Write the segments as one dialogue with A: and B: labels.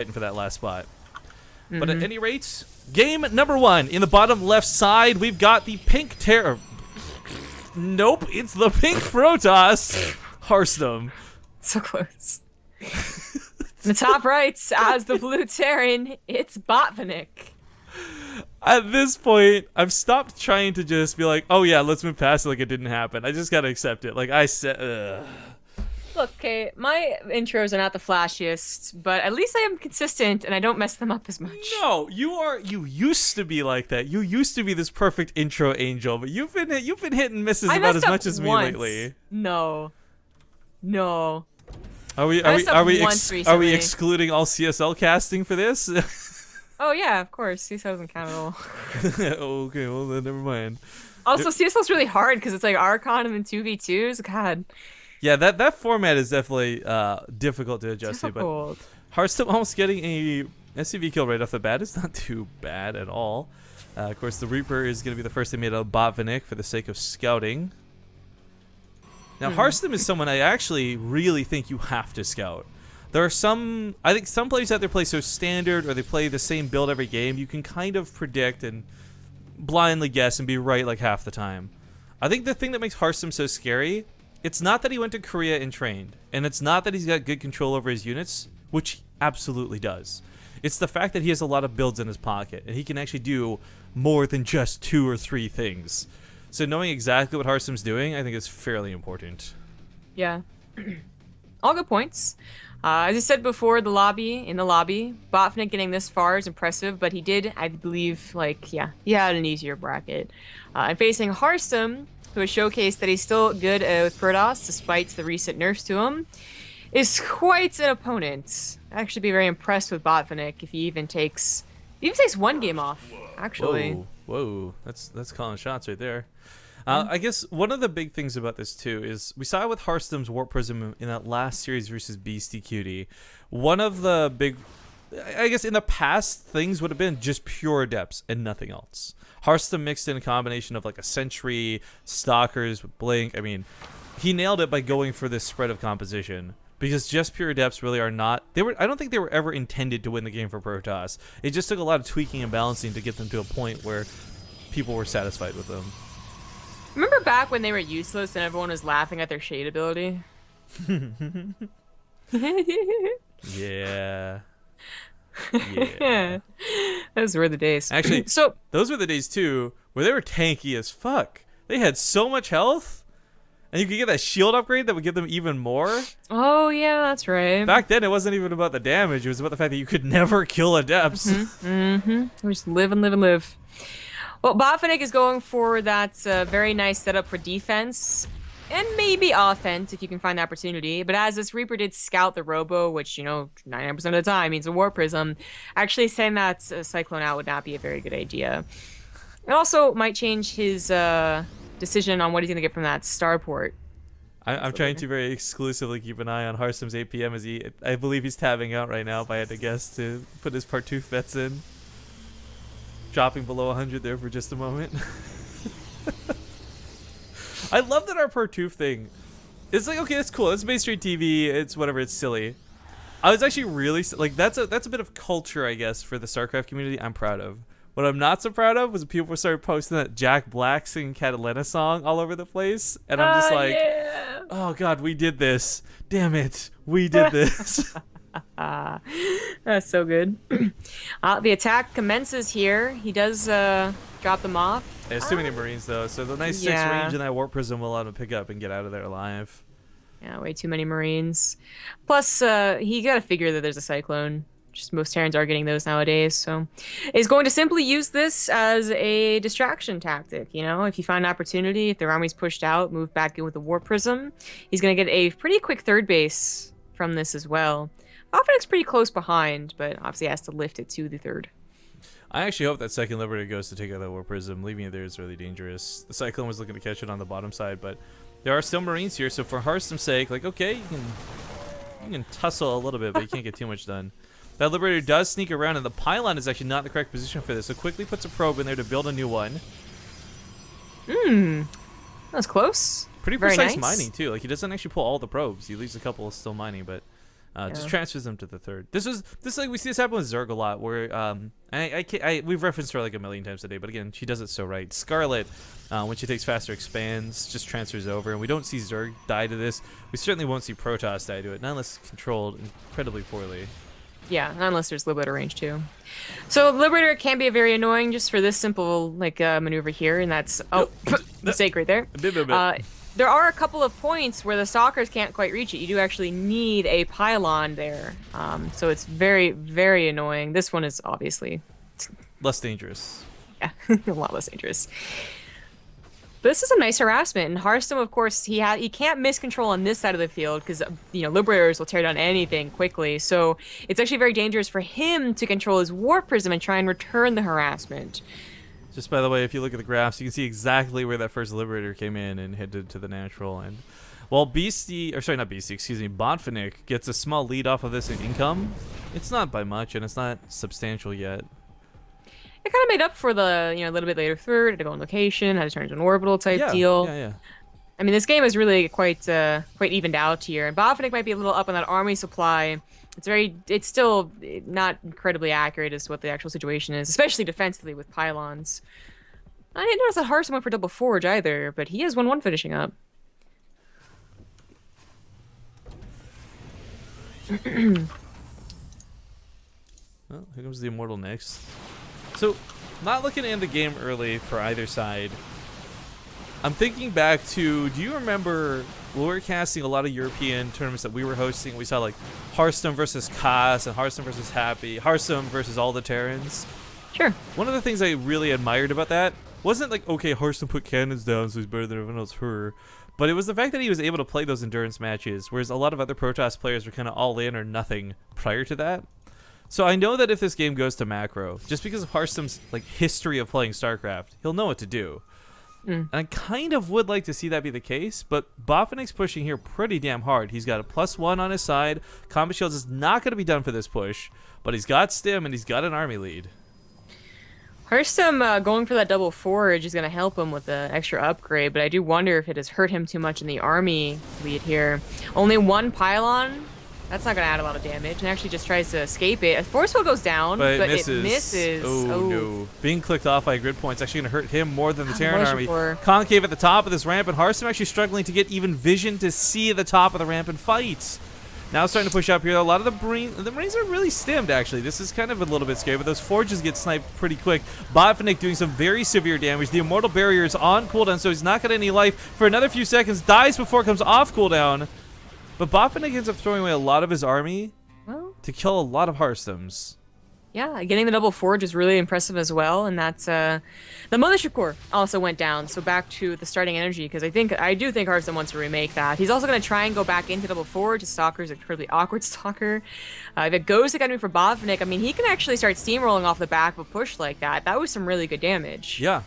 A: fighting for that last spot. But at any rate, game number 1. In the bottom left side, we've got the pink terror. Nope, it's the pink Protoss. Harstem.
B: So close. In the top right, as the blue Terran, it's Botvinnik.
A: At this point, I've stopped trying to just be like, oh yeah, let's move past it like it didn't happen. I just gotta accept it. Like I said,
B: Look, okay, my intros are not the flashiest, but at least I am consistent and I don't mess them up as much.
A: No, you used to be like that. You used to be this perfect intro angel, but you've been hit and misses about as much as me lately.
B: No.
A: Are we excluding all CSL casting for this?
B: Oh yeah, of course. CSL doesn't count at all.
A: Okay, well then never mind.
B: Also, CSL's really hard because it's like Archon and then 2v2s. God.
A: Yeah, that format is definitely difficult to adjust to, but Harstem almost getting a SCV kill right off the bat is not too bad at all. Of course, the Reaper is going to be the first thing made out of Botvinnik for the sake of scouting. Now, Harstem is someone I actually really think you have to scout. There are I think some players out there play so standard, or they play the same build every game, you can kind of predict and blindly guess and be right like half the time. I think the thing that makes Harstem so scary, it's not that he went to Korea and trained, and it's not that he's got good control over his units, which he absolutely does. It's the fact that he has a lot of builds in his pocket, and he can actually do more than just 2 or 3 things. So knowing exactly what Harstem's doing, I think is fairly important.
B: Yeah. All good points. As I said before, in the lobby, Botvinnik getting this far is impressive, but he did, I believe, he had an easier bracket. And facing Harstem, who has showcased that he's still good with Protoss despite the recent nerfs to him, is quite an opponent. I'd actually be very impressed with Botvinnik if he even takes one game off, actually.
A: Whoa, that's calling shots right there. I guess one of the big things about this too is we saw it with Harstem's Warp Prism in that last series versus Beastie Cutie. One of the big, I guess in the past, things would have been just pure Adepts and nothing else. Harstem mixed in a combination of like a Sentry, Stalkers with Blink. I mean, he nailed it by going for this spread of composition. Because just pure Adepts really are not... I don't think they were ever intended to win the game for Protoss. It just took a lot of tweaking and balancing to get them to a point where people were satisfied with them.
B: Remember back when they were useless and everyone was laughing at their shade ability?
A: Yeah.
B: Those were the days.
A: Actually, those were the days too where they were tanky as fuck. They had so much health, and you could get that shield upgrade that would give them even more.
B: Oh yeah, that's right.
A: Back then, it wasn't even about the damage; it was about the fact that you could never kill Adepts.
B: We just live and live and live. Well, Botvinnik is going for that very nice setup for defense. And maybe offense if you can find the opportunity. But as this Reaper did scout the Robo, which, 99% of the time means a War Prism, actually sending that Cyclone out would not be a very good idea. It also might change his decision on what he's going to get from that starport.
A: I'm trying to very exclusively keep an eye on Harstem's APM as I believe he's tabbing out right now if I had to guess to put his Partoof bets in. Dropping below 100 there for just a moment. I love that our Partoof thing. It's like, okay, that's cool. It's mainstream TV. It's whatever. It's silly. I was actually really like that's a bit of culture, I guess, for the StarCraft community. I'm proud of. What I'm not so proud of was people started posting that Jack Black singing Catalina song all over the place, and I'm just like,
B: yeah.
A: Oh god, we did this. Damn it, we did this.
B: That's so good. The attack commences here. He does drop them off.
A: There's too many Marines though, so the nice 6 range in that Warp Prism will allow him to pick up and get out of there alive.
B: Yeah, way too many Marines. Plus, he gotta figure that there's a Cyclone. Just most Terrans are getting those nowadays, so he's going to simply use this as a distraction tactic. If you find an opportunity, if their army's pushed out, move back in with the Warp Prism. He's gonna get a pretty quick third base from this as well. Botvinnik's pretty close behind, but obviously has to lift it to the third.
A: I actually hope that second Liberator goes to take out that Warp Prism. Leaving it there is really dangerous. The Cyclone was looking to catch it on the bottom side, but there are still Marines here, so for Harstem's sake, like, okay, you can tussle a little bit, but you can't get too much done. That Liberator does sneak around, and the pylon is actually not the correct position for this, so quickly puts a probe in there to build a new one.
B: That was close.
A: Pretty precise mining, too. Like, he doesn't actually pull all the probes. He leaves a couple still mining, but Just transfers them to the third. This like we see this happen with Zerg a lot, where we've referenced her like a million times today, but again, she does it so right. Scarlet, when she takes faster expands, just transfers over, and we don't see Zerg die to this. We certainly won't see Protoss die to it, not unless it's controlled incredibly poorly.
B: Yeah, not unless there's Liberator range too. So Liberator can be very annoying just for this simple maneuver here, and that's mistake right there. There are a couple of points where the stalkers can't quite reach it. You do actually need a pylon there, so it's very, very annoying. This one is obviously
A: less dangerous.
B: Yeah, a lot less dangerous. But this is a nice harassment, and Harstem, of course, he can't miss control on this side of the field because Liberators will tear down anything quickly. So it's actually very dangerous for him to control his Warp Prism and try and return the harassment.
A: Just by the way, if you look at the graphs, you can see exactly where that first Liberator came in and headed to the natural. And while Botvinnik gets a small lead off of this in income, it's not by much, and it's not substantial yet.
B: It kind of made up for the, a little bit later third, had to go on location, had to turn into an orbital type deal.
A: Yeah.
B: I mean, this game is really quite evened out here, and Botvinnik might be a little up on that army supply. It's still not incredibly accurate as to what the actual situation is, especially defensively with pylons. I didn't notice that Harstem went for double forge either, but he has 1-1 finishing up.
A: Well, here comes the Immortal next. So, not looking to end the game early for either side. I'm thinking back to, do you remember we were casting a lot of European tournaments that we were hosting? We saw like Harstem versus Kaas and Harstem versus Happy, Harstem versus all the Terrans.
B: Sure.
A: One of the things I really admired about that wasn't like, okay, Harstem put cannons down so he's better than everyone else, but it was the fact that he was able to play those endurance matches, whereas a lot of other Protoss players were kind of all in or nothing prior to that. So I know that if this game goes to macro, just because of Harstem's like history of playing StarCraft, he'll know what to do. And I kind of would like to see that be the case, but Botvinnik's pushing here pretty damn hard. He's got a +1 on his side. Combat Shields is not going to be done for this push, but he's got Stim and he's got an army lead.
B: Harstem going for that double forge is going to help him with the extra upgrade, but I do wonder if it has hurt him too much in the army lead here. Only one pylon. That's not going to add a lot of damage, and actually just tries to escape it. Forceful goes down, but it misses.
A: Oh, no. Being clicked off by grid point's actually going to hurt him more than the Terran army. Concave at the top of this ramp, and Harstem actually struggling to get even vision to see the top of the ramp and fight. Now starting to push up here. A lot of the Marines are really stimmed, actually. This is kind of a little bit scary, but those forges get sniped pretty quick. Botvinnik doing some very severe damage. The Immortal Barrier is on cooldown, so he's not got any life for another few seconds. Dies before it comes off cooldown. But Botvinnik ends up throwing away a lot of his army to kill a lot of Harstems.
B: Yeah, getting the double forge is really impressive as well, and that's the Mothership Core also went down. So back to the starting energy, because I do think Harstem wants to remake that. He's also going to try and go back into double forge. His Stalker is an incredibly awkward Stalker. If it goes to for Botvinnik, I mean, he can actually start steamrolling off the back of a push like that. That was some really good damage.
A: Yeah.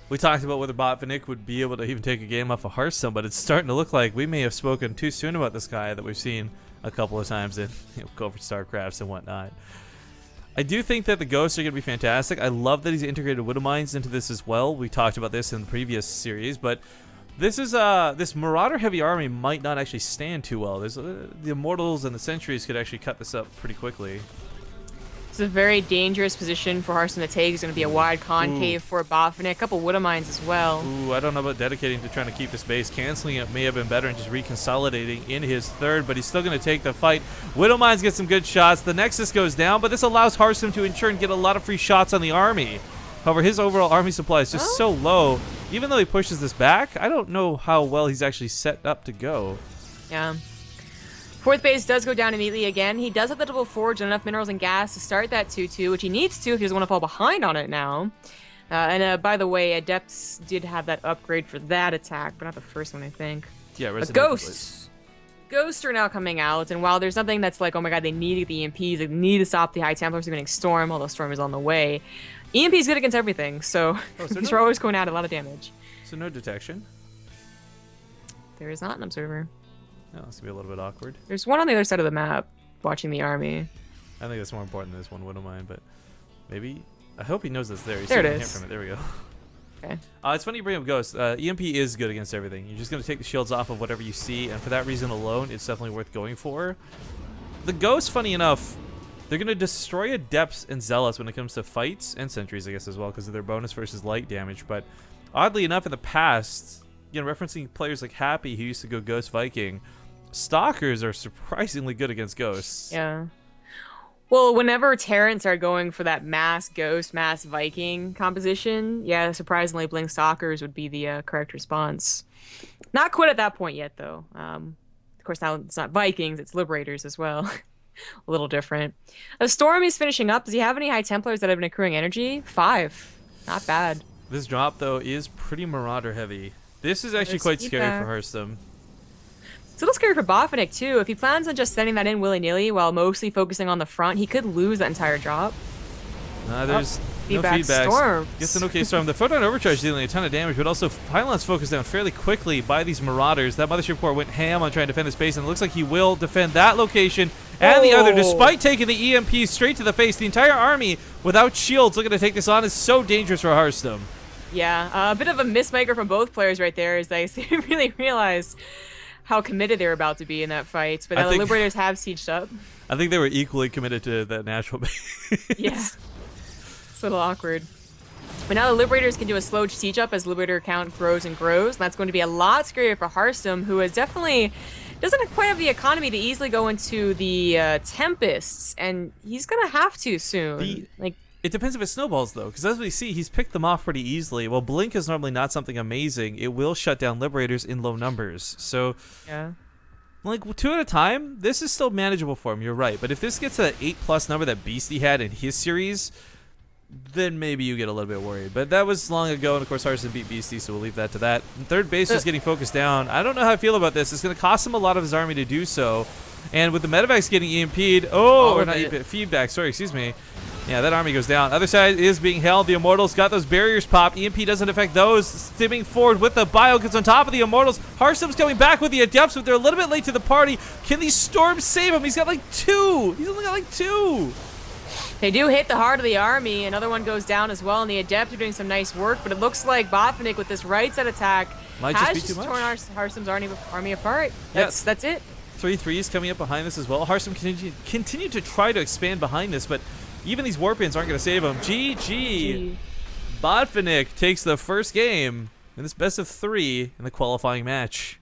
A: We talked about whether Botvinnik would be able to even take a game off of Harstem, but it's starting to look like we may have spoken too soon about this guy that we've seen a couple of times in Covert StarCrafts and whatnot. I do think that the Ghosts are going to be fantastic. I love that he's integrated Widow Mines into this as well. We talked about this in the previous series, but this is this Marauder heavy army might not actually stand too well. There's the Immortals and the Sentries could actually cut this up pretty quickly.
B: It's a very dangerous position for Harstem to take. It's going to be a wide concave for Botvinnik. A couple Widow Mines as well.
A: Ooh, I don't know about dedicating to trying to keep this base. Canceling it may have been better and just reconsolidating in his third, but he's still going to take the fight. Widow Mines get some good shots. The Nexus goes down, but this allows Harstem to in turn get a lot of free shots on the army. However, his overall army supply is just so low. Even though he pushes this back, I don't know how well he's actually set up to go.
B: Yeah. Fourth base does go down immediately again. He does have the double forge and enough minerals and gas to start that 2-2, which he needs to if he doesn't want to fall behind on it now. By the way, Adepts did have that upgrade for that attack, but not the first one, I think.
A: Yeah,
B: but Ghosts are now coming out, and while there's nothing that's like, oh my god, they need the EMPs, they need to stop the High Templars from getting Storm, although Storm is on the way. EMP is good against everything, so they're always going out a lot of damage.
A: So no detection?
B: There is not an observer.
A: Oh, this could be a little bit awkward.
B: There's one on the other side of the map, watching the army.
A: I think that's more important than this one Widow Mine, but maybe... I hope he knows it's there. He's
B: there it
A: taking a hint
B: is.
A: from it. There we go.
B: Okay.
A: It's funny you bring up Ghost. EMP is good against everything. You're just going to take the shields off of whatever you see, and for that reason alone, it's definitely worth going for. The Ghost, funny enough, they're going to destroy Adepts and Zealots when it comes to fights, and Sentries, I guess, as well, because of their bonus versus light damage. But oddly enough, in the past, referencing players like Happy, who used to go Ghost Viking, Stalkers are surprisingly good against Ghosts.
B: Yeah. Well, whenever Terrans are going for that mass Ghost, mass Viking composition, yeah, surprisingly, Blink Stalkers would be the correct response. Not quite at that point yet, though. Of course, now it's not Vikings, it's Liberators as well. A little different. Storm is finishing up. Does he have any High Templars that have been accruing energy? 5. Not bad.
A: This drop, though, is pretty Marauder heavy. This is actually quite scary for Harstem.
B: It's a little scary for Botvinnik, too. If he plans on just sending that in willy-nilly while mostly focusing on the front, he could lose that entire drop.
A: There's no feedback.
B: Storm.
A: Gets an okay storm. The Photon Overcharge dealing a ton of damage, but also Pylon's focused down fairly quickly by these Marauders. That Mothership Core went ham on trying to defend this base, and it looks like he will defend that location and the other, despite taking the EMP straight to the face. The entire army, without shields, looking to take this on is so dangerous for Harstem.
B: Yeah, a bit of a mismaker from both players right there, as they really realized how committed they were about to be in that fight. But now the Liberators have sieged up.
A: I think they were equally committed to that natural base.
B: Yeah. It's a little awkward. But now the Liberators can do a slow siege up as Liberator count grows and grows. And that's going to be a lot scarier for Harstem, who is definitely doesn't quite have the economy to easily go into the Tempests. And he's going to have to soon.
A: It depends if it snowballs, though, because as we see, he's picked them off pretty easily. While Blink is normally not something amazing, it will shut down Liberators in low numbers. So,
B: yeah,
A: like 2 at a time, this is still manageable for him. You're right. But if this gets to that 8+ number that Beastie had in his series, then maybe you get a little bit worried. But that was long ago, and of course, Harstem beat Beastie, so we'll leave that to that. And third base is getting focused down. I don't know how I feel about this. It's going to cost him a lot of his army to do so. And with the Medevacs getting EMP'd, or not EMP, feedback, sorry, excuse me. Yeah, that army goes down. Other side is being held. The Immortals got those barriers popped. EMP doesn't affect those. Stimming forward with the Bio gets on top of the Immortals. Harstem's coming back with the Adepts, but they're a little bit late to the party. Can these Storms save him? He's got like 2. He's only got like 2.
B: They do hit the heart of the army. Another one goes down as well, and the Adepts are doing some nice work, but it looks like Botvinnik with this right side attack has just torn Harstem's army apart. That's it.
A: 3 3s coming up behind this as well. Harstem continue to try to expand behind this, but even these Warpins aren't going to save him. GG. Botvinnik takes the first game in this best of 3 in the qualifying match.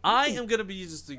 A: I am going to be just